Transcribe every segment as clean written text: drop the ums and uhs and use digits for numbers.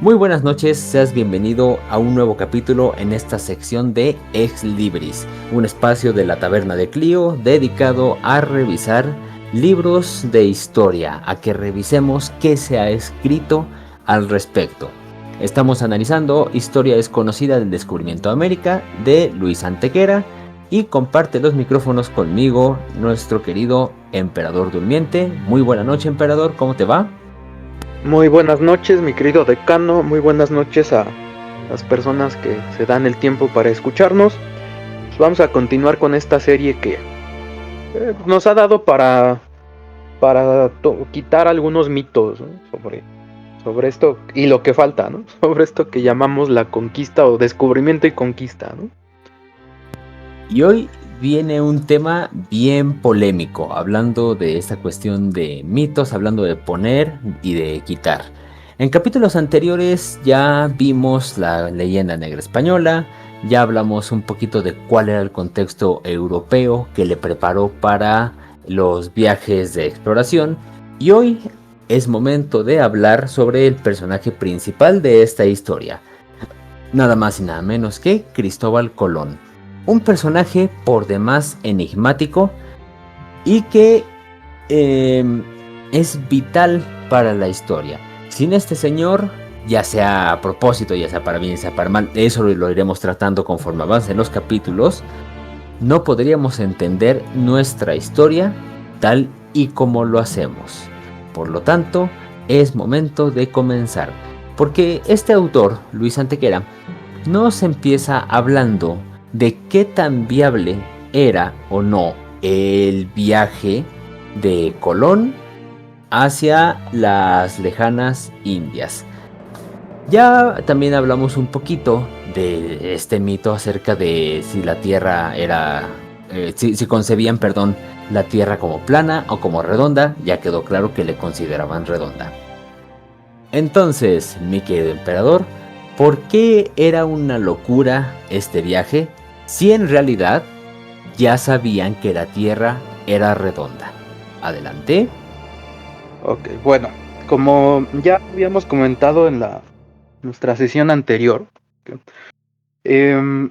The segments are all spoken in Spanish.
Muy buenas noches, seas bienvenido a un nuevo capítulo en esta sección de Ex Libris, un espacio de la Taberna de Clio dedicado a revisar libros de historia, a que revisemos qué se ha escrito al respecto. Estamos analizando Historia desconocida del descubrimiento de América de Luis Antequera y comparte los micrófonos conmigo nuestro querido Emperador Durmiente. Muy buena noche, Emperador, ¿cómo te va? Muy buenas noches, mi querido decano. Muy buenas noches a las personas que se dan el tiempo para escucharnos. Pues vamos a continuar con esta serie que nos ha dado para quitar algunos mitos, ¿no? sobre esto y lo que falta, ¿no? Sobre esto que llamamos la conquista o descubrimiento y conquista, ¿no? Y hoy viene un tema bien polémico, hablando de esta cuestión de mitos, hablando de poner y de quitar. En capítulos anteriores ya vimos la leyenda negra española, ya hablamos un poquito de cuál era el contexto europeo que le preparó para los viajes de exploración, y hoy es momento de hablar sobre el personaje principal de esta historia, nada más y nada menos que Cristóbal Colón. Un personaje por demás enigmático y que es vital para la historia. Sin este señor, ya sea a propósito, ya sea para bien, ya sea para mal, eso lo iremos tratando conforme avancen los capítulos, no podríamos entender nuestra historia tal y como lo hacemos. Por lo tanto, es momento de comenzar. Porque este autor, Luis Antequera, nos empieza hablando de qué tan viable era o no el viaje de Colón hacia las lejanas Indias. Ya también hablamos un poquito de este mito acerca de si la Tierra era, si concebían, perdón, la Tierra como plana o como redonda. Ya quedó claro que le consideraban redonda. Entonces, mi querido emperador, ¿por qué era una locura este viaje si en realidad ya sabían que la Tierra era redonda? Adelante. Ok, bueno, como ya habíamos comentado en nuestra sesión anterior, ¿ok? Em,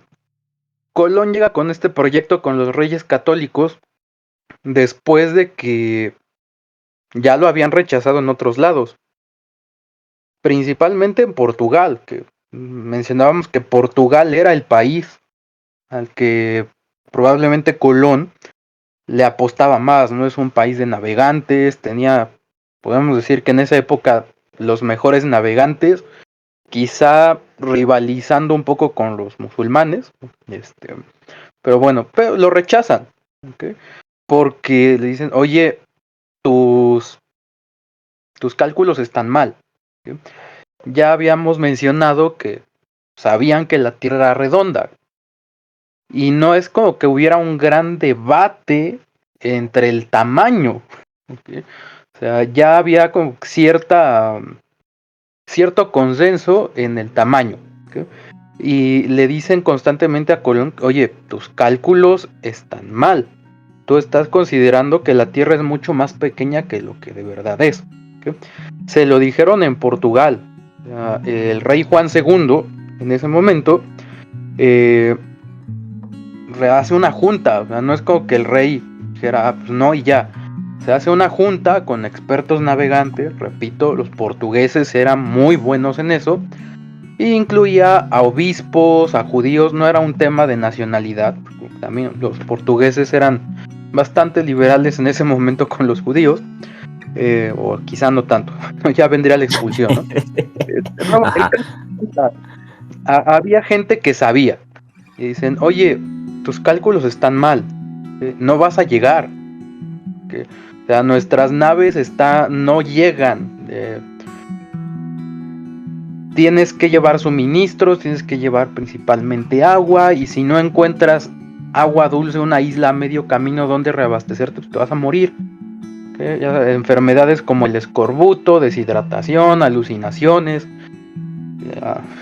Colón llega con este proyecto con los Reyes Católicos después de que ya lo habían rechazado en otros lados, principalmente en Portugal, que mencionábamos que Portugal era el país al que probablemente Colón le apostaba más. No es un país de navegantes, podemos decir que en esa época los mejores navegantes, quizá rivalizando un poco con los musulmanes, pero bueno, pero lo rechazan, ¿ok? Porque le dicen, oye, tus, tus cálculos están mal, ¿ok? Ya habíamos mencionado que sabían que la Tierra era redonda, y no es como que hubiera un gran debate entre el tamaño, ¿ok? O sea, ya había como cierto consenso en el tamaño, ¿ok? Y le dicen constantemente a Colón, oye, tus cálculos están mal. Tú estás considerando que la Tierra es mucho más pequeña que lo que de verdad es, ¿ok? Se lo dijeron en Portugal. El rey Juan II, en ese momento, eh, hace una junta. O sea, no es como que el rey dijera, pues no y ya. Se hace una junta con expertos navegantes. Repito, los portugueses eran muy buenos en eso. E incluía a obispos, a judíos. No era un tema de nacionalidad. También los portugueses eran bastante liberales en ese momento con los judíos. O quizá no tanto. Ya vendría la expulsión, ¿no? No, Ajá. había gente que sabía. Y dicen, oye, tus cálculos están mal. No vas a llegar. Que, o sea, nuestras naves no llegan. Tienes que llevar suministros, tienes que llevar principalmente agua, y si no encuentras agua dulce, una isla a medio camino donde reabastecerte, pues te vas a morir. Enfermedades como el escorbuto, deshidratación, alucinaciones.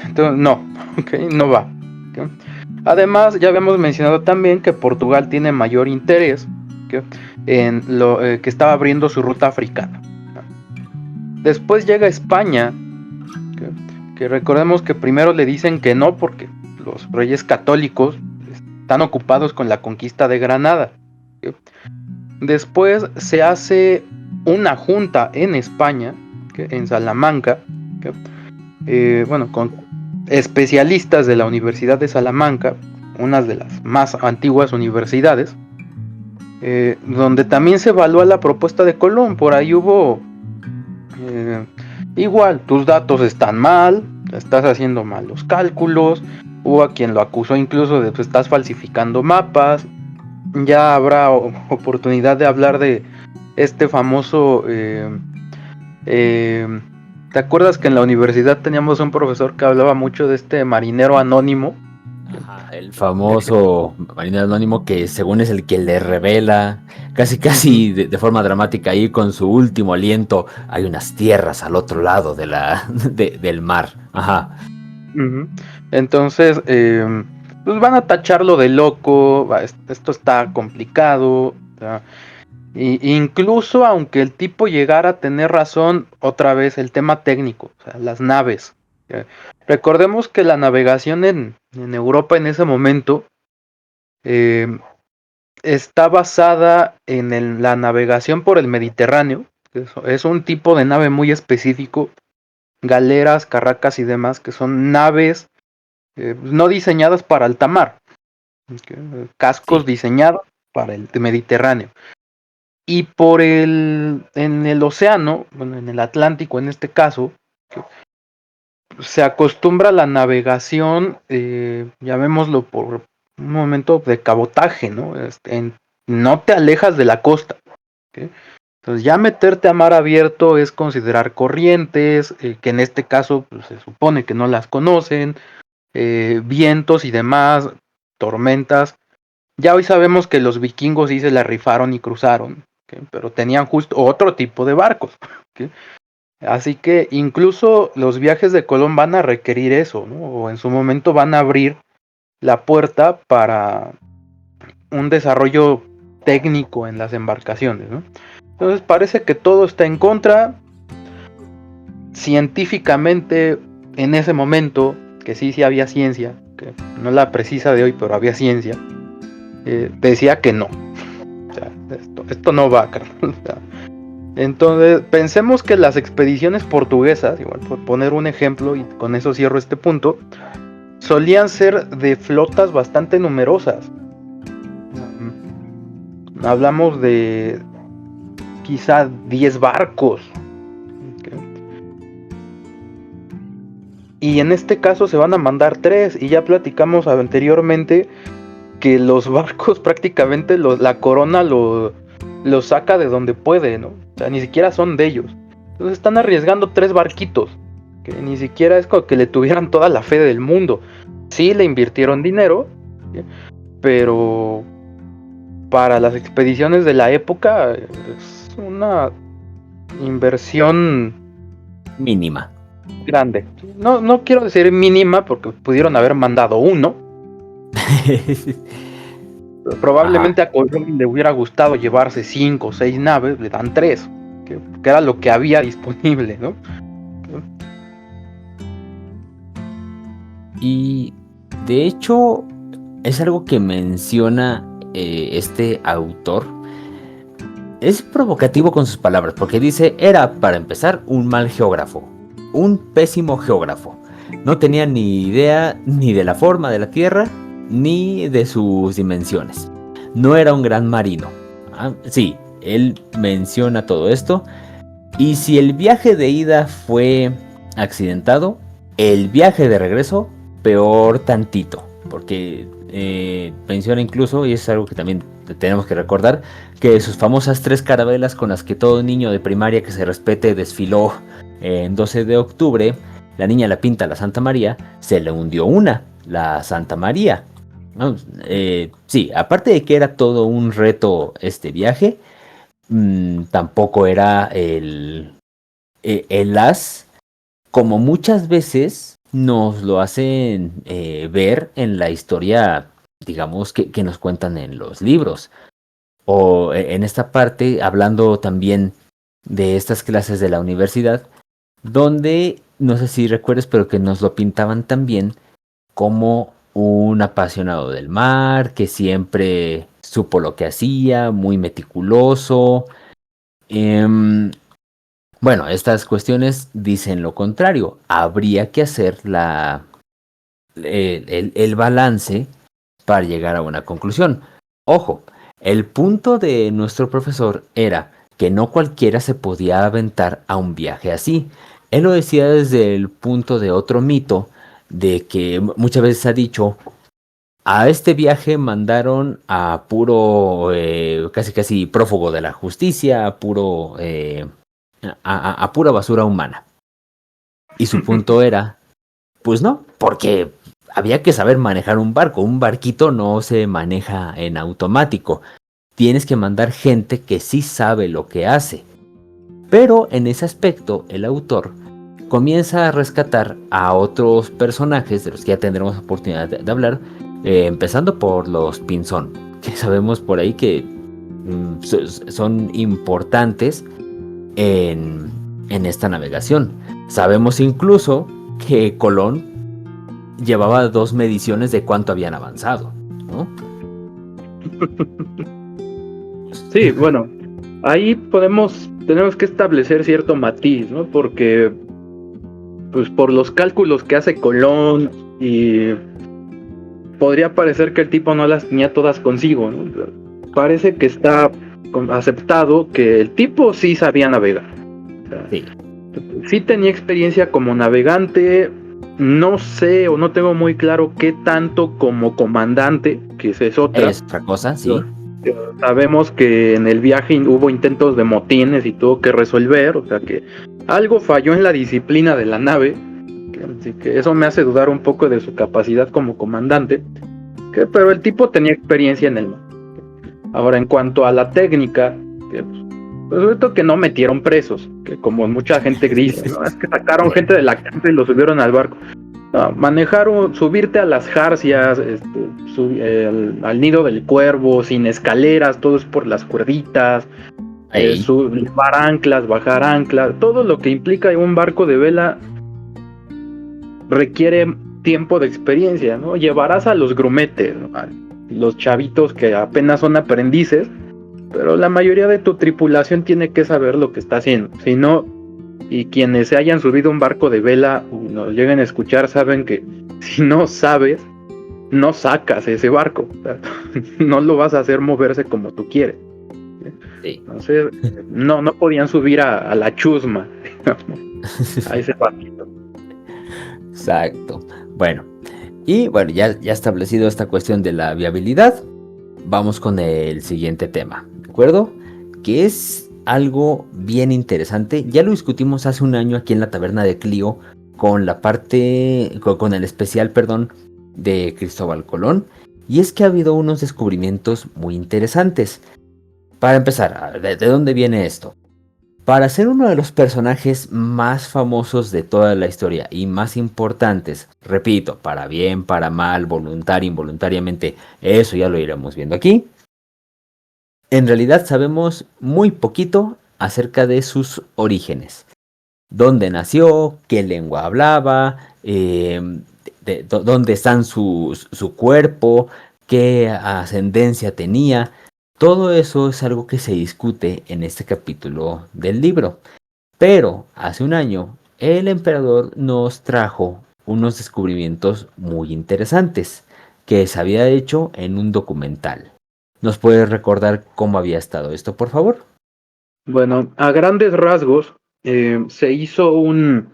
Entonces, no, okay, no va. Okay. Además, ya habíamos mencionado también que Portugal tiene mayor interés, okay, en lo que estaba abriendo su ruta africana. Después llega España, okay, que recordemos que primero le dicen que no porque los reyes católicos están ocupados con la conquista de Granada. Después se hace una junta en España, en Salamanca, bueno, con especialistas de la Universidad de Salamanca, una de las más antiguas universidades, donde también se evalúa la propuesta de Colón. Por ahí hubo igual, tus datos están mal, estás haciendo mal los cálculos, hubo a quien lo acusó incluso de que estás falsificando mapas. Ya habrá oportunidad de hablar de este famoso ¿te acuerdas que en la universidad teníamos un profesor que hablaba mucho de este marinero anónimo? Ajá, el famoso marinero anónimo que según es el que le revela casi de forma dramática ahí con su último aliento, hay unas tierras al otro lado del mar. Ajá. Entonces, pues van a tacharlo de loco, esto está complicado. Incluso aunque el tipo llegara a tener razón, otra vez el tema técnico, o sea, las naves. Recordemos que la navegación en Europa en ese momento está basada en la navegación por el Mediterráneo. Es un tipo de nave muy específico, galeras, carracas y demás, que son naves no diseñadas para alta mar, cascos diseñados para el Mediterráneo. Y en el océano, bueno, en el Atlántico en este caso, se acostumbra a la navegación, llamémoslo por un momento de cabotaje, ¿no? No te alejas de la costa. ¿Okay? Entonces ya meterte a mar abierto es considerar corrientes, que en este caso pues, se supone que no las conocen, vientos y demás, tormentas. Ya hoy sabemos que los vikingos sí se la rifaron y cruzaron, ¿okay? Pero tenían justo otro tipo de barcos. ¿Okay? Así que incluso los viajes de Colón van a requerir eso, ¿no? O en su momento van a abrir la puerta para un desarrollo técnico en las embarcaciones, ¿no? Entonces parece que todo está en contra. Científicamente, en ese momento, que sí había ciencia, que no la precisa de hoy, pero había ciencia, decía que no. O sea, esto no va, carnal. O sea, entonces, pensemos que las expediciones portuguesas, igual por poner un ejemplo, y con eso cierro este punto, solían ser de flotas bastante numerosas. Hablamos de quizá 10 barcos. Okay. Y en este caso se van a mandar 3, y ya platicamos anteriormente que los barcos prácticamente la corona lo saca de donde puede, ¿no? O sea, ni siquiera son de ellos. Entonces están arriesgando 3 barquitos, que ni siquiera es como que le tuvieran toda la fe del mundo. Sí le invirtieron dinero, ¿sí? Pero para las expediciones de la época es una inversión Mínima. grande. No quiero decir mínima porque pudieron haber mandado uno. Probablemente a Colón le hubiera gustado llevarse 5 o 6 naves, le dan 3, que era lo que había disponible, ¿no? Y de hecho es algo que menciona este autor. Es provocativo con sus palabras porque dice, era para empezar un mal geógrafo, un pésimo geógrafo. No tenía ni idea ni de la forma de la Tierra ni de sus dimensiones. No era un gran marino. Sí, él menciona todo esto. Y si el viaje de ida fue accidentado, el viaje de regreso peor tantito. Porque menciona incluso, y es algo que también tenemos que recordar, que sus famosas 3 carabelas con las que todo niño de primaria que se respete desfiló en 12 de octubre, la niña la pinta la Santa María, se le hundió una, la Santa María. Sí, aparte de que era todo un reto este viaje, tampoco era el as, como muchas veces nos lo hacen ver en la historia, digamos, que nos cuentan en los libros. O en esta parte, hablando también de estas clases de la universidad, donde no sé si recuerdes, pero que nos lo pintaban también como un apasionado del mar, que siempre supo lo que hacía, muy meticuloso. Em, bueno, estas cuestiones dicen lo contrario. Habría que hacer el balance para llegar a una conclusión. Ojo, el punto de nuestro profesor era que no cualquiera se podía aventar a un viaje así. Él lo decía desde el punto de otro mito, de que muchas veces ha dicho, a este viaje mandaron a puro, casi casi prófugo de la justicia, a puro, a pura basura humana. Y su punto era, pues no, porque había que saber manejar un barco. Un barquito no se maneja en automático. Tienes que mandar gente que sí sabe lo que hace. Pero en ese aspecto, el autor comienza a rescatar a otros personajes de los que ya tendremos oportunidad de hablar, empezando por los Pinzón, que sabemos por ahí que son importantes en esta navegación. Sabemos incluso que Colón llevaba 2 mediciones de cuánto habían avanzado, ¿no? Sí, bueno, ahí tenemos que establecer cierto matiz, ¿no? Porque, pues por los cálculos que hace Colón, y podría parecer que el tipo no las tenía todas consigo, ¿no? Parece que está aceptado que el tipo sí sabía navegar. O sea, Sí. sí tenía experiencia como navegante, no sé o no tengo muy claro qué tanto como comandante, que esa es otra. Es otra cosa, sí. Sabemos que en el viaje hubo intentos de motines y tuvo que resolver, o sea que algo falló en la disciplina de la nave, así que eso me hace dudar un poco de su capacidad como comandante, pero el tipo tenía experiencia en el mar. Ahora, en cuanto a la técnica, pues sobre todo que no metieron presos, que como mucha gente dice, ¿no? Es que sacaron gente de la cárcel y lo subieron al barco. No, manejar, subirte a las jarcias, al nido del cuervo, sin escaleras, todo es por las cuerditas, llevar anclas, bajar anclas, todo lo que implica un barco de vela requiere tiempo de experiencia, ¿no? Llevarás a los grumetes, ¿no? A los chavitos que apenas son aprendices, pero la mayoría de tu tripulación tiene que saber lo que está haciendo, si no, y quienes se hayan subido a un barco de vela o nos lleguen a escuchar saben que si no sabes, no sacas ese barco, o sea, no lo vas a hacer moverse como tú quieres. Sí. Entonces, no podían subir a la chusma, digamos, a ese barquito. Exacto. Bueno, y bueno, ya establecido esta cuestión de la viabilidad, vamos con el siguiente tema, ¿de acuerdo? Que es algo bien interesante. Ya lo discutimos hace un año aquí en la taberna de Clio con la parte, con el especial, perdón, de Cristóbal Colón. Y es que ha habido unos descubrimientos muy interesantes. Para empezar, ¿de dónde viene esto? Para ser uno de los personajes más famosos de toda la historia y más importantes, repito, para bien, para mal, voluntario, involuntariamente, eso ya lo iremos viendo aquí. En realidad sabemos muy poquito acerca de sus orígenes. Dónde nació, qué lengua hablaba, dónde está su cuerpo, qué ascendencia tenía. Todo eso es algo que se discute en este capítulo del libro. Pero hace un año el emperador nos trajo unos descubrimientos muy interesantes que se había hecho en un documental. ¿Nos puedes recordar cómo había estado esto, por favor? Bueno, a grandes rasgos, se hizo un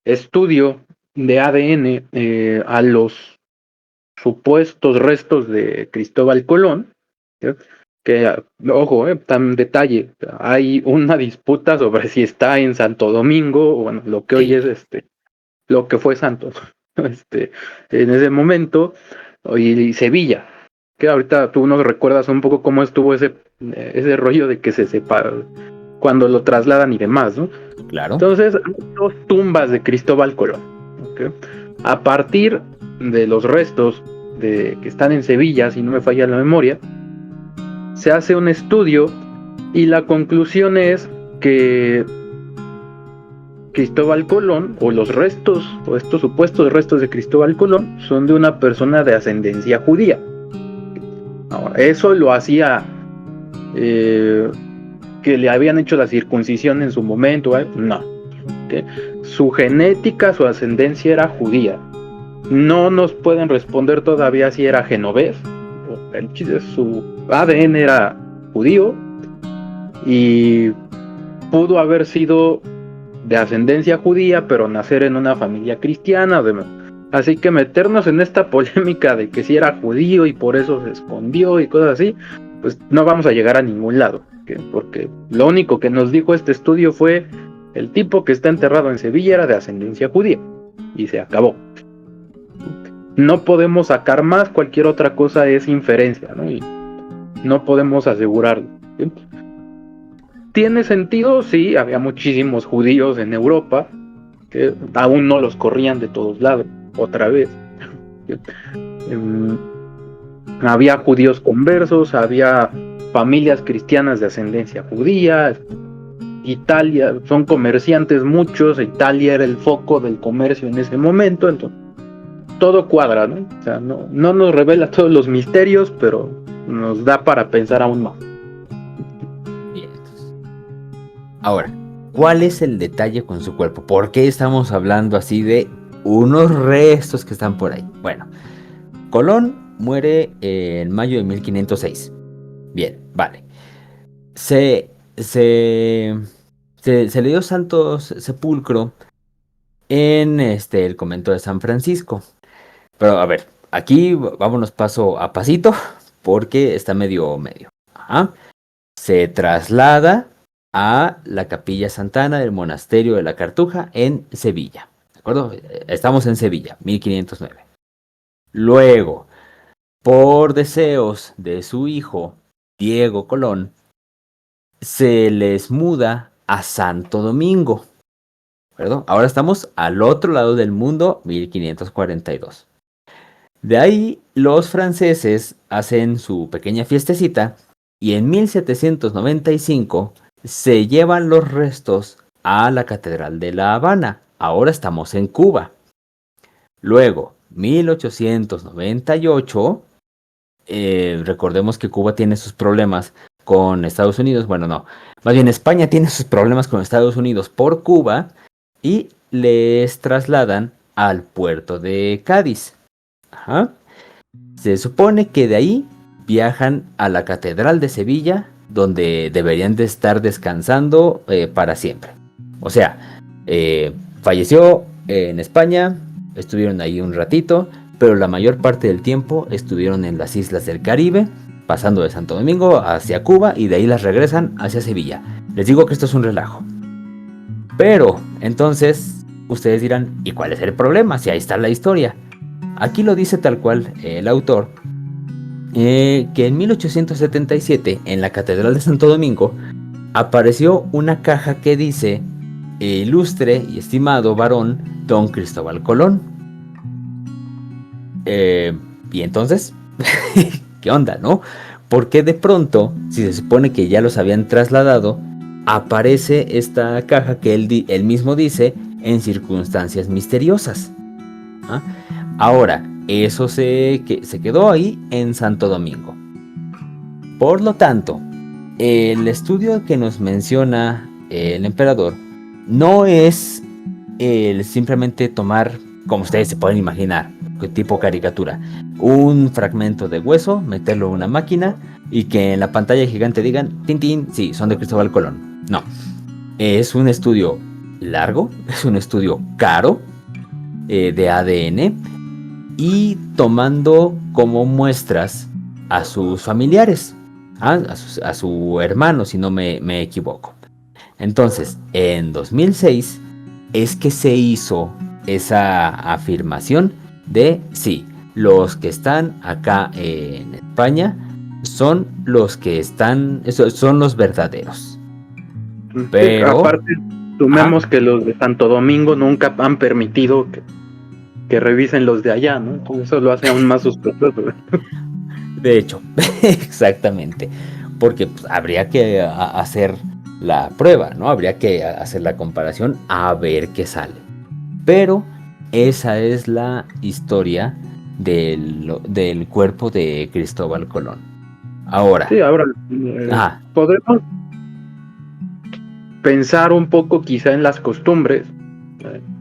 estudio de ADN a los supuestos restos de Cristóbal Colón, ¿sí? Que, ojo, tan detalle, hay una disputa sobre si está en Santo Domingo, o bueno, lo que hoy es lo que fue Santos, en ese momento, y Sevilla, que ahorita tú nos recuerdas un poco cómo estuvo ese rollo de que se separa cuando lo trasladan y demás, ¿no? Claro. Entonces, hay 2 tumbas de Cristóbal Colón, ¿okay? A partir de los restos que están en Sevilla, si no me falla la memoria, se hace un estudio y la conclusión es que Cristóbal Colón, o los restos, o estos supuestos restos de Cristóbal Colón, son de una persona de ascendencia judía. Ahora, eso lo hacía que le habían hecho la circuncisión en su momento, ¿eh? No. ¿Okay? Su genética, su ascendencia era judía. No nos pueden responder todavía si era genovés. Su ADN era judío y pudo haber sido de ascendencia judía, pero nacer en una familia cristiana. Así que meternos en esta polémica de que si era judío y por eso se escondió y cosas así, pues no vamos a llegar a ningún lado. Porque lo único que nos dijo este estudio fue: el tipo que está enterrado en Sevilla era de ascendencia judía. Y se acabó. No podemos sacar más, cualquier otra cosa es inferencia, ¿no? Y no podemos asegurarlo. ¿Sí? ¿Tiene sentido? Sí, había muchísimos judíos en Europa que aún no los corrían de todos lados, otra vez. Había judíos conversos, había familias cristianas de ascendencia judía. Italia, son comerciantes muchos, Italia era el foco del comercio en ese momento, entonces todo cuadra, ¿no? O sea, no nos revela todos los misterios, pero nos da para pensar aún más. Bien. Ahora, ¿cuál es el detalle con su cuerpo? ¿Por qué estamos hablando así de unos restos que están por ahí? Bueno, Colón muere en mayo de 1506. Bien, vale. Se le dio santo sepulcro en el convento de San Francisco. Pero a ver, aquí vámonos paso a pasito porque está medio. Ajá. Se traslada a la Capilla Santana del Monasterio de la Cartuja en Sevilla. ¿De acuerdo? Estamos en Sevilla, 1509. Luego, por deseos de su hijo, Diego Colón, se les muda a Santo Domingo. ¿De acuerdo? Ahora estamos al otro lado del mundo, 1542. De ahí, los franceses hacen su pequeña fiestecita y en 1795 se llevan los restos a la Catedral de La Habana. Ahora estamos en Cuba. Luego, 1898, recordemos que Cuba tiene sus problemas con Estados Unidos. Bueno, no, más bien España tiene sus problemas con Estados Unidos por Cuba y les trasladan al puerto de Cádiz. Ajá. Se supone que de ahí viajan a la Catedral de Sevilla, donde deberían de estar descansando para siempre. O sea, falleció en España, estuvieron ahí un ratito, pero la mayor parte del tiempo estuvieron en las islas del Caribe, pasando de Santo Domingo hacia Cuba y de ahí las regresan hacia Sevilla. Les digo que esto es un relajo. Pero, entonces, ustedes dirán, ¿y cuál es el problema? Si ahí está la historia. Aquí lo dice tal cual el autor, que en 1877 en la Catedral de Santo Domingo apareció una caja que dice: ilustre y estimado varón don Cristóbal Colón. Y entonces, ¿qué onda, no? ¿Por qué de pronto, si se supone que ya los habían trasladado, aparece esta caja que él mismo dice en circunstancias misteriosas? ¿Ah? Ahora, eso se quedó ahí en Santo Domingo. Por lo tanto, el estudio que nos menciona el emperador no es el simplemente tomar, como ustedes se pueden imaginar, tipo caricatura, un fragmento de hueso, meterlo en una máquina y que en la pantalla gigante digan, tin, sí, son de Cristóbal Colón. No, es un estudio largo, es un estudio caro de ADN, y tomando como muestras a sus familiares, a su hermano, si no me equivoco. Entonces, en 2006 es que se hizo esa afirmación de sí, los que están acá en España son los que están, son los verdaderos. Pero aparte, sumemos que los de Santo Domingo nunca han permitido que revisen los de allá, ¿no? Entonces eso lo hace aún más sospechoso. de hecho, exactamente, porque pues, habría que hacer la prueba, ¿no? Habría que hacer la comparación a ver qué sale. Pero esa es la historia del cuerpo de Cristóbal Colón. Ahora, Sí, ahora ah, podremos pensar un poco quizá en las costumbres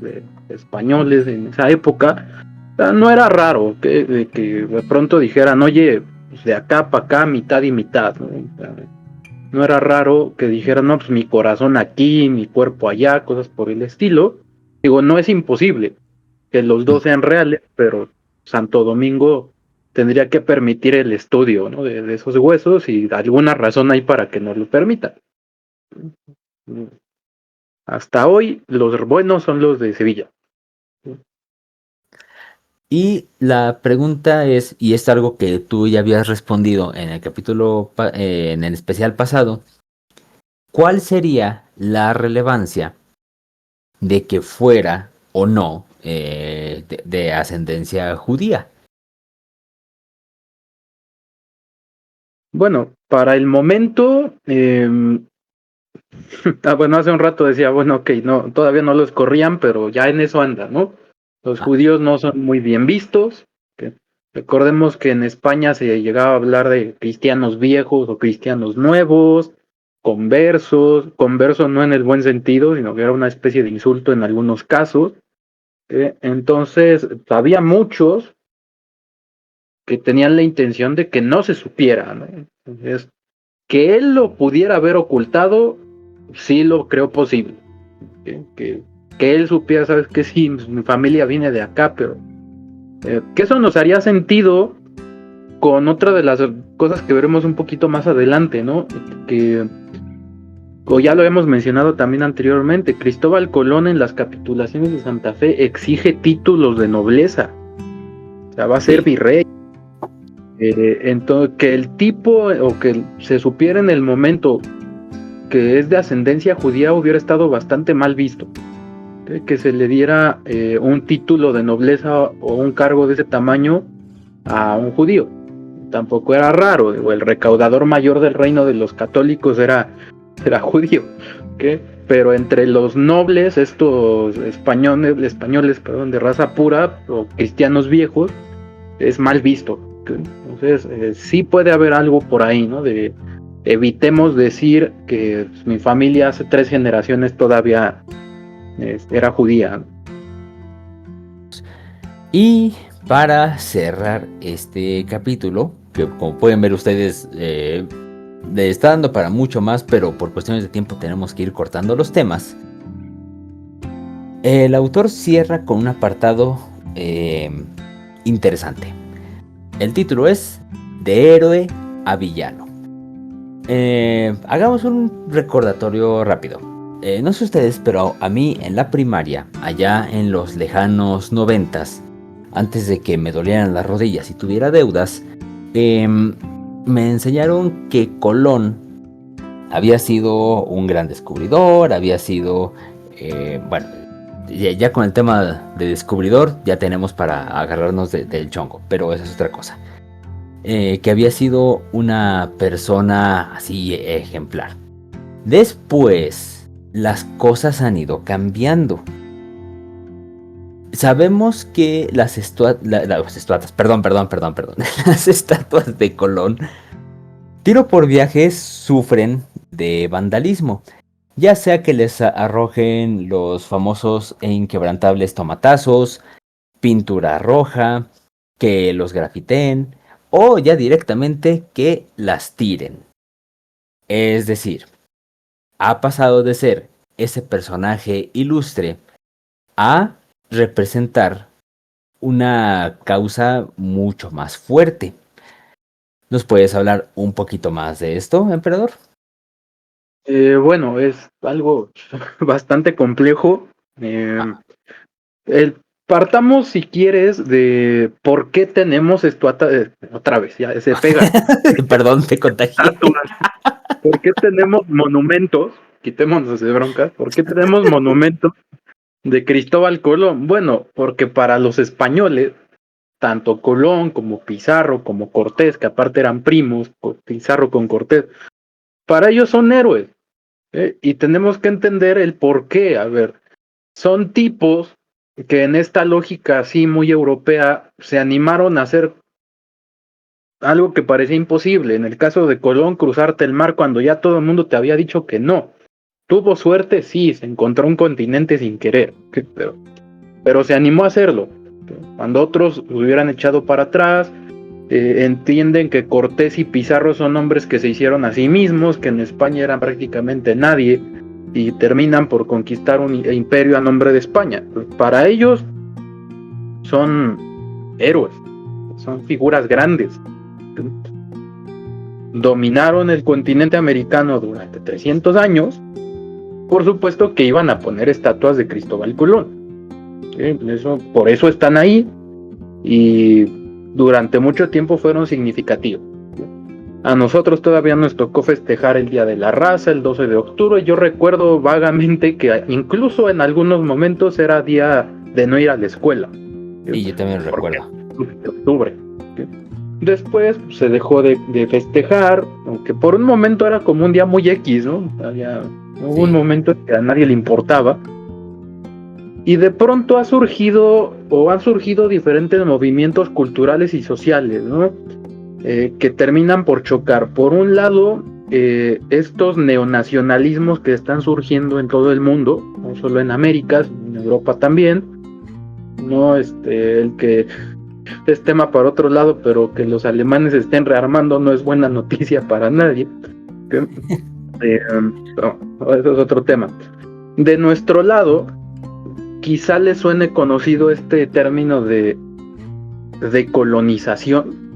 de españoles en esa época. O sea, no era raro que de pronto dijeran, oye, pues de acá para acá, mitad y mitad, ¿no? O sea, no era raro que dijeran, no, pues mi corazón aquí, mi cuerpo allá, cosas por el estilo. Digo, no es imposible que los dos sean reales, pero Santo Domingo tendría que permitir el estudio, ¿no? de esos huesos y alguna razón hay para que no lo permita. Hasta hoy, los buenos son los de Sevilla. y la pregunta es, y es algo que tú ya habías respondido en el capítulo, en el especial pasado, ¿cuál sería la relevancia de que fuera o no de ascendencia judía? Bueno, para el momento, bueno, hace un rato decía, bueno, ok, no, todavía no los corrían, pero ya en eso anda, ¿no? Los Ah, judíos no son muy bien vistos. ¿Ok? Recordemos que en España se llegaba a hablar de cristianos viejos o cristianos nuevos, conversos, conversos no en el buen sentido, sino que era una especie de insulto en algunos casos. Entonces, había muchos que tenían la intención de que no se supiera, ¿no? Entonces, que él lo pudiera haber ocultado, sí lo creo posible. Que, que él supiera, sabes que sí, mi familia viene de acá, pero que eso nos haría sentido con otra de las cosas que veremos un poquito más adelante, ¿no? Que, o ya lo hemos mencionado también anteriormente, Cristóbal Colón en las capitulaciones de Santa Fe exige títulos de nobleza, o sea, va a ser sí, virrey. Entonces, que el tipo, o que se supiera en el momento que es de ascendencia judía, hubiera estado bastante mal visto. Que se le diera un título de nobleza o un cargo de ese tamaño a un judío. Tampoco era raro, o el recaudador mayor del reino de los católicos era judío. ¿Okay? Pero entre los nobles, estos españoles perdón, de raza pura o cristianos viejos, es mal visto. Entonces, sí puede haber algo por ahí, ¿no? De evitemos decir que mi familia hace 3 generaciones todavía era judía. y para cerrar este capítulo, que como pueden ver ustedes, está dando para mucho más, pero por cuestiones de tiempo tenemos que ir cortando los temas. El autor cierra con un apartado interesante. El título es De héroe a villano. Hagamos un recordatorio rápido. No sé ustedes, pero a mí en la primaria, allá en los lejanos 90s, antes de que me dolieran las rodillas y tuviera deudas, me enseñaron que Colón había sido un gran descubridor, había sido, bueno, ya con el tema de descubridor ya tenemos para agarrarnos del chongo, pero esa es otra cosa. Que había sido una persona así ejemplar. Después, las cosas han ido cambiando. Sabemos que las estatuas, perdón, las estatuas de Colón, tiro por viajes, sufren de vandalismo. Ya sea que les arrojen los famosos e inquebrantables tomatazos, pintura roja, que los grafiteen o ya directamente que las tiren. Es decir, ha pasado de ser ese personaje ilustre a representar una causa mucho más fuerte. ¿Nos puedes hablar un poquito más de esto, emperador? Bueno, es algo bastante complejo. Ah. Partamos, si quieres, de por qué tenemos otra vez, ya se pega. Perdón, te contagié. Estatuas. ¿Por qué tenemos monumentos? Quitémonos de broncas. ¿Por qué tenemos monumentos de Cristóbal Colón? Bueno, porque para los españoles, tanto Colón como Pizarro, como Cortés, que aparte eran primos, Pizarro con Cortés, para ellos son héroes. Y tenemos que entender el por qué. A ver, son tipos que en esta lógica así muy europea se animaron a hacer algo que parecía imposible. En el caso de Colón, cruzarte el mar cuando ya todo el mundo te había dicho que no. Tuvo suerte, sí, se encontró un continente sin querer, pero se animó a hacerlo. Cuando otros lo hubieran echado para atrás, entienden que Cortés y Pizarro son hombres que se hicieron a sí mismos, que en España eran prácticamente nadie, y terminan por conquistar un imperio a nombre de España. Para ellos son héroes, son figuras grandes. Dominaron el continente americano durante 300 años, por supuesto que iban a poner estatuas de Cristóbal Colón. Por eso están ahí y durante mucho tiempo fueron significativos. A nosotros todavía nos tocó festejar el Día de la Raza, el 12 de octubre. Yo recuerdo vagamente que incluso en algunos momentos era día de no ir a la escuela. Y yo también recuerdo. De octubre. Después se dejó de festejar, aunque por un momento era como un día muy X, ¿no? Hubo un momento que a nadie le importaba. Y de pronto han surgido diferentes movimientos culturales y sociales, ¿no? Que terminan por chocar. Por un lado, estos neonacionalismos que están surgiendo en todo el mundo, no solo en América, en Europa también, no el que es tema para otro lado, pero que los alemanes estén rearmando no es buena noticia para nadie. No, eso es otro tema. De nuestro lado, quizá les suene conocido este término de colonización,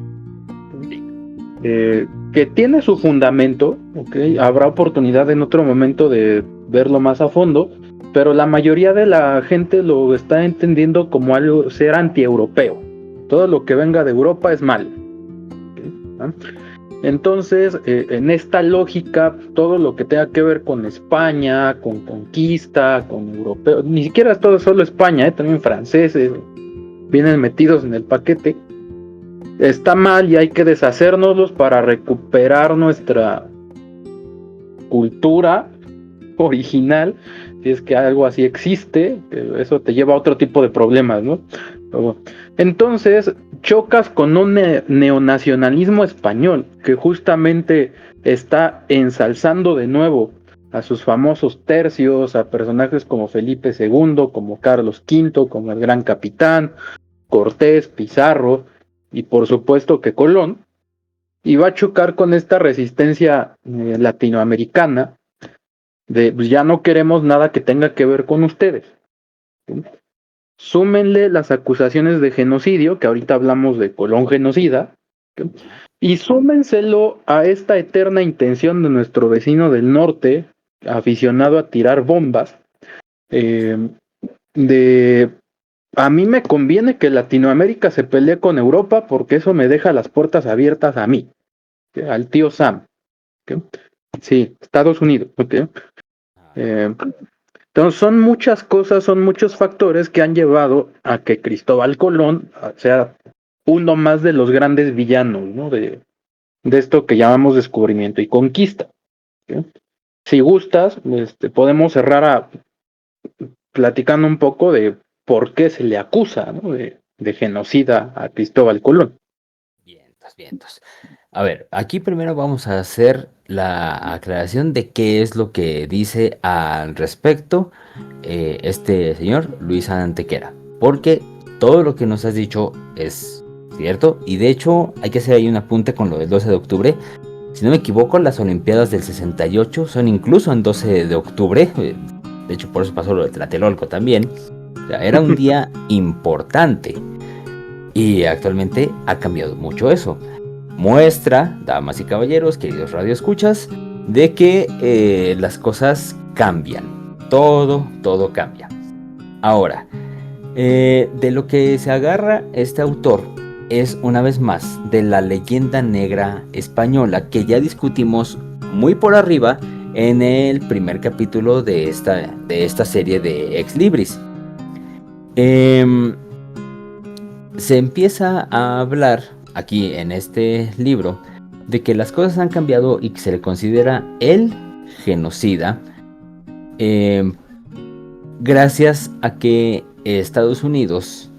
que tiene su fundamento, ¿okay? Habrá oportunidad en otro momento de verlo más a fondo, pero la mayoría de la gente lo está entendiendo como algo, ser antieuropeo. Todo lo que venga de Europa es malo. ¿Okay? Entonces, en esta lógica, todo lo que tenga que ver con España, con conquista, con europeos, ni siquiera es todo solo España, también franceses, vienen metidos en el paquete, está mal y hay que deshacérnoslos para recuperar nuestra cultura original, si es que algo así existe, eso te lleva a otro tipo de problemas, ¿no? Entonces chocas con un neonacionalismo español que justamente está ensalzando de nuevo a sus famosos tercios, a personajes como Felipe II, como Carlos V, como el Gran Capitán, Cortés, Pizarro y por supuesto que Colón, y va a chocar con esta resistencia latinoamericana de pues, ya no queremos nada que tenga que ver con ustedes. ¿Sí? Súmenle las acusaciones de genocidio, que ahorita hablamos de Colón genocida, ¿sí? Y súmenselo a esta eterna intención de nuestro vecino del norte, aficionado a tirar bombas, de a mí me conviene que Latinoamérica se pelee con Europa porque eso me deja las puertas abiertas a mí, ¿sí? Al tío Sam. ¿Sí? Sí, Estados Unidos. ¿Okay? Entonces son muchas cosas, son muchos factores que han llevado a que Cristóbal Colón sea uno más de los grandes villanos, ¿no? de esto que llamamos descubrimiento y conquista. ¿Sí? Si gustas, podemos cerrar platicando un poco de por qué se le acusa, ¿no? de genocida a Cristóbal Colón. Vientos, vientos. A ver, aquí primero vamos a hacer la aclaración de qué es lo que dice al respecto este señor Luis Antequera, porque todo lo que nos has dicho es cierto y de hecho hay que hacer ahí un apunte con lo del 12 de octubre. Si no me equivoco, las Olimpiadas del 68 son incluso en 12 de octubre, de hecho por eso pasó lo de Tlatelolco también. O sea, era un día importante y actualmente ha cambiado mucho eso. Muestra, damas y caballeros, queridos radioescuchas, de que las cosas cambian. Todo cambia. Ahora, de lo que se agarra este autor es una vez más de la leyenda negra española que ya discutimos muy por arriba en el primer capítulo de esta serie de Ex Libris. Se empieza a hablar aquí en este libro de que las cosas han cambiado y que se le considera el genocida, gracias a que Estados Unidos,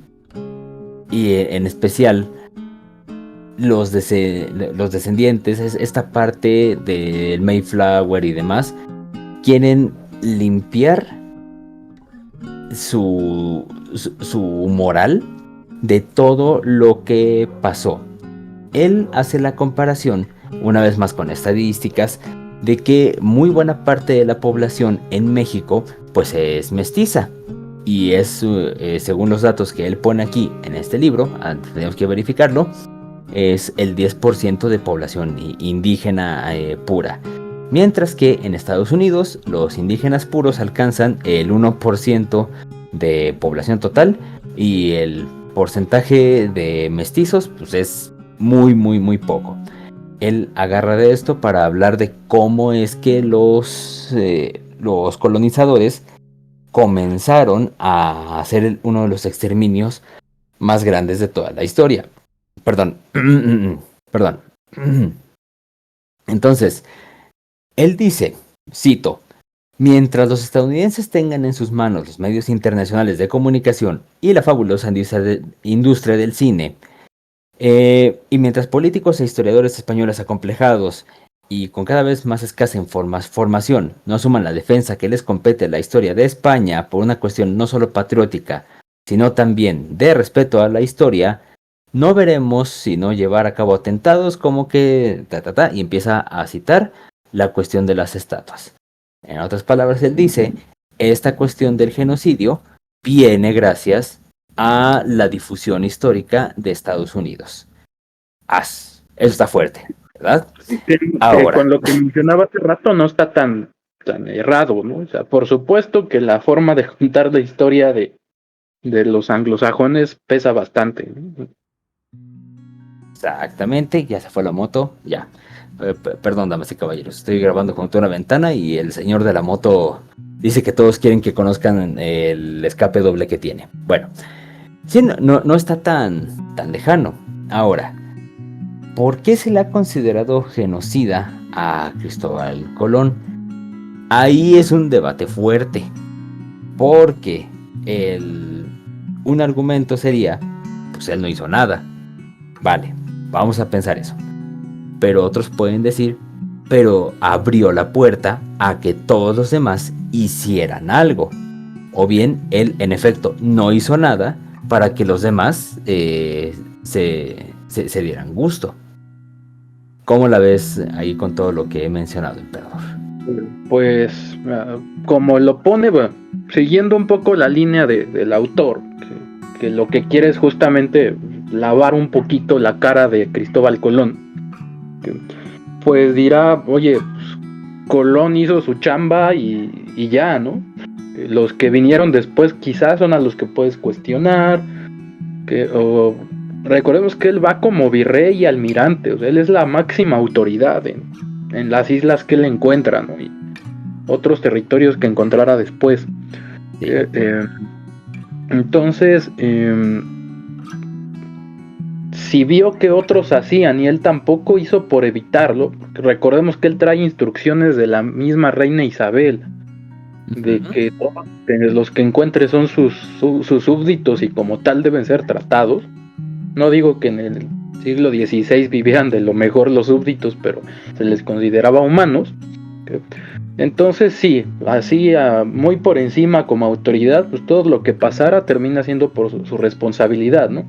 y en especial los descendientes, esta parte del Mayflower y demás, quieren limpiar su moral de todo lo que pasó. Él hace la comparación, una vez más con estadísticas, de que muy buena parte de la población en México pues es mestiza. Y es, según los datos que él pone aquí en este libro, tenemos que verificarlo, es el 10% de población indígena pura. Mientras que en Estados Unidos los indígenas puros alcanzan el 1% de población total y el porcentaje de mestizos pues es muy poco. Él agarra de esto para hablar de cómo es que los colonizadores comenzaron a hacer uno de los exterminios más grandes de toda la historia. Perdón. Perdón. Entonces, él dice, cito, mientras los estadounidenses tengan en sus manos los medios internacionales de comunicación y la fabulosa industria del cine, y mientras políticos e historiadores españoles acomplejados y con cada vez más escasa formación no asuman la defensa que les compete a la historia de España por una cuestión no solo patriótica, sino también de respeto a la historia, no veremos sino llevar a cabo atentados como que... y empieza a citar la cuestión de las estatuas. En otras palabras, él dice, esta cuestión del genocidio viene gracias a la difusión histórica de Estados Unidos. Eso está fuerte, ¿verdad? Que Ahora, con lo que mencionaba hace rato no está tan errado, ¿no? O sea, por supuesto que la forma de contar la historia de los anglosajones pesa bastante, ¿no? exactamente, ya se fue la moto, ya. Perdón, damas y caballeros, estoy grabando junto a una ventana y el señor de la moto dice que todos quieren que conozcan el escape doble que tiene. Bueno, sí, no está tan lejano. Ahora, ¿por qué se le ha considerado genocida a Cristóbal Colón? Ahí es un debate fuerte, porque un argumento sería, pues él no hizo nada. Vale, vamos a pensar eso. Pero otros pueden decir, pero abrió la puerta a que todos los demás hicieran algo. O bien, él en efecto no hizo nada para que los demás se dieran gusto. ¿Cómo la ves ahí con todo lo que he mencionado, emperador? Pues, como lo pone, bueno, siguiendo un poco la línea del autor, que lo que quiere es justamente lavar un poquito la cara de Cristóbal Colón, pues dirá, oye, pues, Colón hizo su chamba y ya, ¿no? Los que vinieron después quizás son a los que puedes cuestionar, recordemos que él va como virrey y almirante, o sea, él es la máxima autoridad en las islas que él encuentra, ¿no? Y otros territorios que encontrara después. Sí. Entonces, si vio que otros hacían y él tampoco hizo por evitarlo, recordemos que él trae instrucciones de la misma reina Isabel, de que todos los que encuentre son sus súbditos y como tal deben ser tratados. No digo que en el siglo XVI vivieran de lo mejor los súbditos, pero se les consideraba humanos. Entonces sí, así muy por encima como autoridad, pues todo lo que pasara termina siendo por su responsabilidad, ¿no?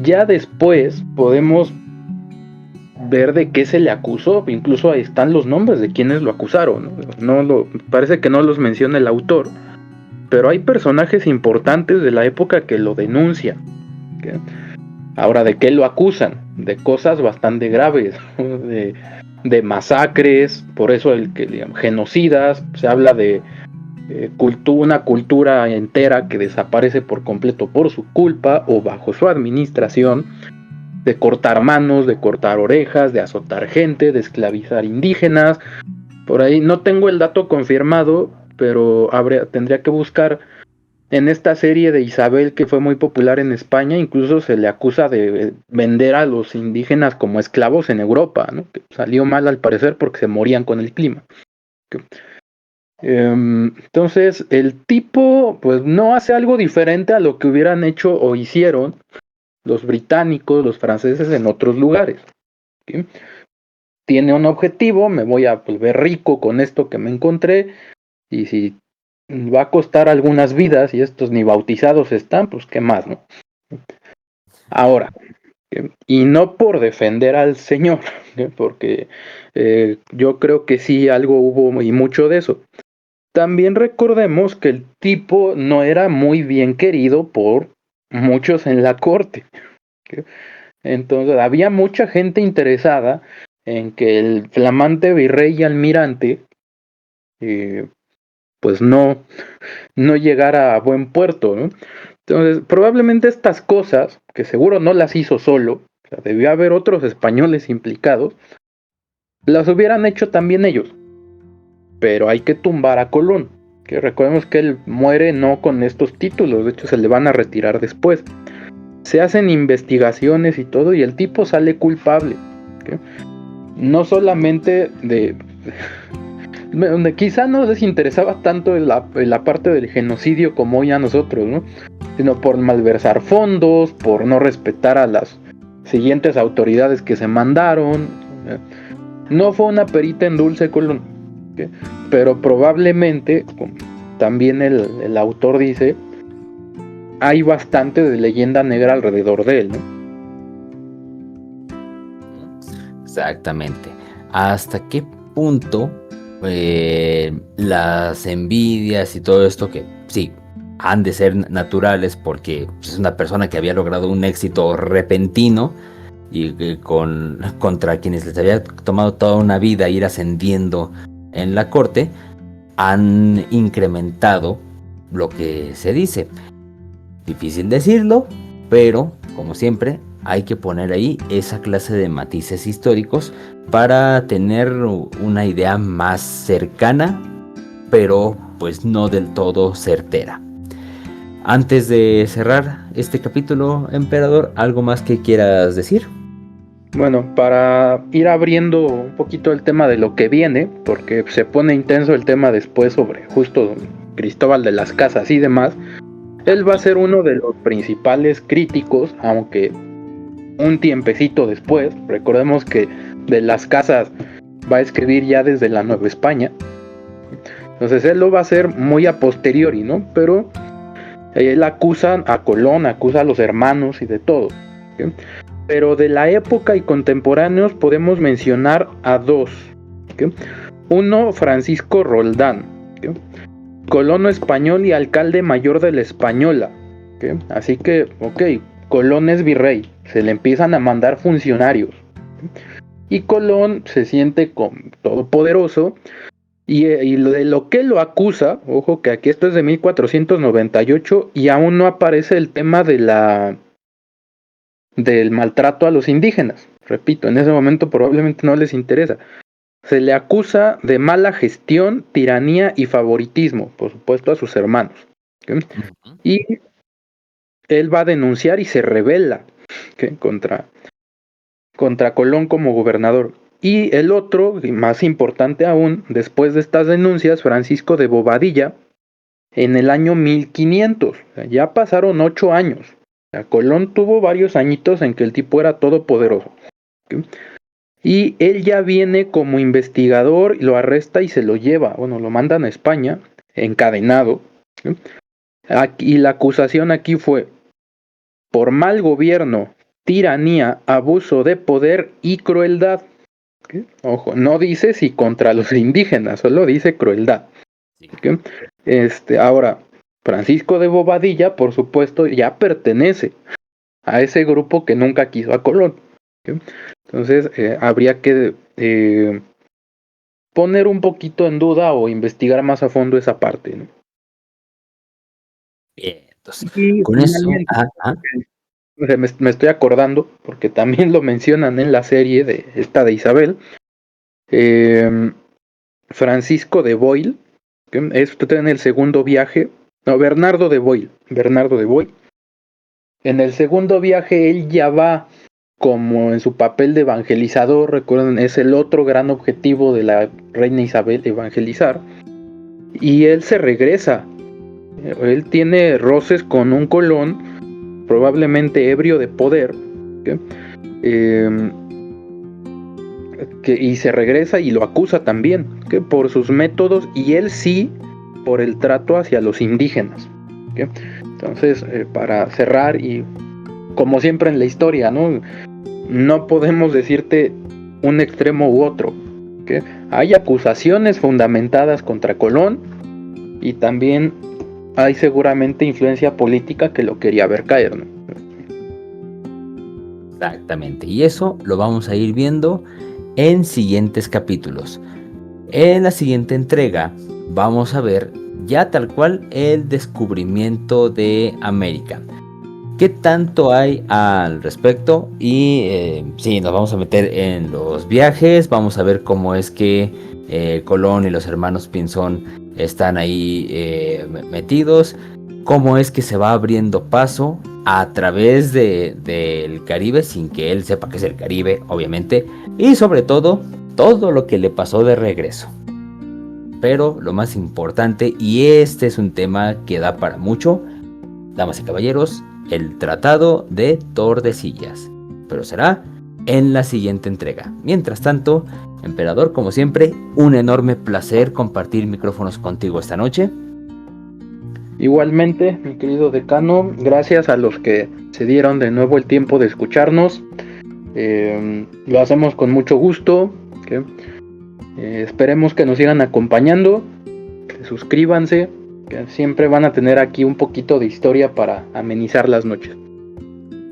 Ya después podemos ver de qué se le acusó, incluso ahí están los nombres de quienes lo acusaron, ¿no? Parece que no los menciona el autor, pero hay personajes importantes de la época que lo denuncian. ¿Okay? Ahora, ¿de qué lo acusan? De cosas bastante graves, ¿no? de masacres, por eso digamos, genocidas, se habla de una cultura entera que desaparece por completo por su culpa o bajo su administración, de cortar manos, de cortar orejas, de azotar gente, de esclavizar indígenas. Por ahí no tengo el dato confirmado, pero tendría que buscar. En esta serie de Isabel, que fue muy popular en España, incluso se le acusa de vender a los indígenas como esclavos en Europa, ¿no? Que salió mal al parecer porque se morían con el clima. Entonces, el tipo, pues no hace algo diferente a lo que hubieran hecho o hicieron los británicos, los franceses en otros lugares. ¿Sí? Tiene un objetivo, me voy a volver rico con esto que me encontré, y si va a costar algunas vidas y estos ni bautizados están, pues qué más, ¿no? Ahora, y no por defender al señor, porque yo creo que sí algo hubo y mucho de eso. También recordemos que el tipo no era muy bien querido por muchos en la corte. Entonces había mucha gente interesada en que el flamante virrey y almirante eh, pues no llegara a buen puerto, ¿no? Entonces probablemente estas cosas, que seguro no las hizo solo, o sea, debió haber otros españoles implicados, las hubieran hecho también ellos. Pero hay que tumbar a Colón, que recordemos que él muere no con estos títulos, de hecho se le van a retirar después. Se hacen investigaciones y todo y el tipo sale culpable. ¿Okay? No solamente donde quizá no les interesaba tanto la parte del genocidio como hoy a nosotros, ¿no? Sino por malversar fondos, por no respetar a las siguientes autoridades que se mandaron. No fue una perita en dulce, Colón. ¿Okay? Pero probablemente, como también el autor dice, hay bastante de leyenda negra alrededor de él, ¿no? Exactamente. ¿Hasta qué punto las envidias y todo esto que sí han de ser naturales porque es una persona que había logrado un éxito repentino y contra quienes les había tomado toda una vida ir ascendiendo en la corte, han incrementado lo que se dice? Difícil decirlo, pero como siempre hay que poner ahí esa clase de matices históricos para tener una idea más cercana, pero pues no del todo certera. Antes de cerrar este capítulo, emperador, ¿algo más que quieras decir? Bueno, para ir abriendo un poquito el tema de lo que viene, porque se pone intenso el tema después sobre justo Cristóbal de las Casas y demás, él va a ser uno de los principales críticos, aunque un tiempecito después. Recordemos que de las Casas va a escribir ya desde la Nueva España. Entonces él lo va a hacer muy a posteriori, ¿no? Pero él acusa a Colón, acusa a los hermanos y de todo. ¿Sí? Pero de la época y contemporáneos podemos mencionar a dos. ¿Sí? Uno, Francisco Roldán, ¿sí? Colono español y alcalde mayor de la Española. ¿Sí? Así que, ok, Colón es virrey, se le empiezan a mandar funcionarios. Y Colón se siente como todopoderoso y de lo que lo acusa, ojo que aquí esto es de 1498 y aún no aparece el tema del maltrato a los indígenas. Repito, en ese momento probablemente no les interesa. Se le acusa de mala gestión, tiranía y favoritismo, por supuesto a sus hermanos. ¿Okay? Y él va a denunciar y se rebela, ¿okay? contra Colón como gobernador. Y el otro, y más importante aún, después de estas denuncias, Francisco de Bobadilla, en el año 1500. O sea, ya pasaron 8 años. O sea, Colón tuvo varios añitos en que el tipo era todopoderoso. ¿Okay? Y él ya viene como investigador, y lo arresta y se lo lleva. Bueno, lo mandan a España, encadenado. ¿Okay? Y la acusación aquí fue por mal gobierno, tiranía, abuso de poder y crueldad. ¿Okay? Ojo, no dice si contra los indígenas, solo dice crueldad. ¿Okay? Ahora, Francisco de Bobadilla, por supuesto, ya pertenece a ese grupo que nunca quiso a Colón. ¿Okay? Entonces, habría que poner un poquito en duda o investigar más a fondo esa parte, ¿no? Bien, entonces, Y con eso, finalmente, me estoy acordando, porque también lo mencionan en la serie de esta de Isabel, Francisco de Boyle, que esto en el segundo viaje, no, Bernardo de Boyle, en el segundo viaje él ya va como en su papel de evangelizador, recuerden, es el otro gran objetivo de la reina Isabel, evangelizar, y él se regresa. Él tiene roces con un Colón, probablemente ebrio de poder, ¿okay? Y se regresa y lo acusa también, ¿okay? Por sus métodos, y él sí por el trato hacia los indígenas, ¿okay? Entonces, para cerrar, y como siempre en la historia, no podemos decirte un extremo u otro, ¿okay? Hay acusaciones fundamentadas contra Colón, y también hay seguramente influencia política que lo quería ver caer, ¿no? Exactamente, y eso lo vamos a ir viendo en siguientes capítulos. En la siguiente entrega vamos a ver ya tal cual el descubrimiento de América. ¿Qué tanto hay al respecto? Y sí, nos vamos a meter en los viajes, vamos a ver cómo es que Colón y los hermanos Pinzón están ahí metidos, cómo es que se va abriendo paso a través del Caribe sin que él sepa que es el Caribe, obviamente, y sobre todo lo que le pasó de regreso. Pero lo más importante, y este es un tema que da para mucho, damas y caballeros, el Tratado de Tordesillas. Pero será en la siguiente entrega. Mientras tanto, emperador, como siempre, un enorme placer compartir micrófonos contigo esta noche. Igualmente, mi querido decano, gracias a los que se dieron de nuevo el tiempo de escucharnos. Lo hacemos con mucho gusto, ¿okay? Esperemos que nos sigan acompañando, suscríbanse, que siempre van a tener aquí un poquito de historia para amenizar las noches.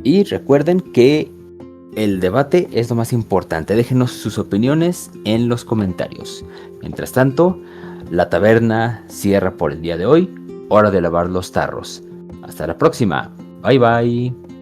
Y recuerden que el debate es lo más importante. Déjenos sus opiniones en los comentarios. Mientras tanto, la taberna cierra por el día de hoy. Hora de lavar los tarros. Hasta la próxima. Bye bye.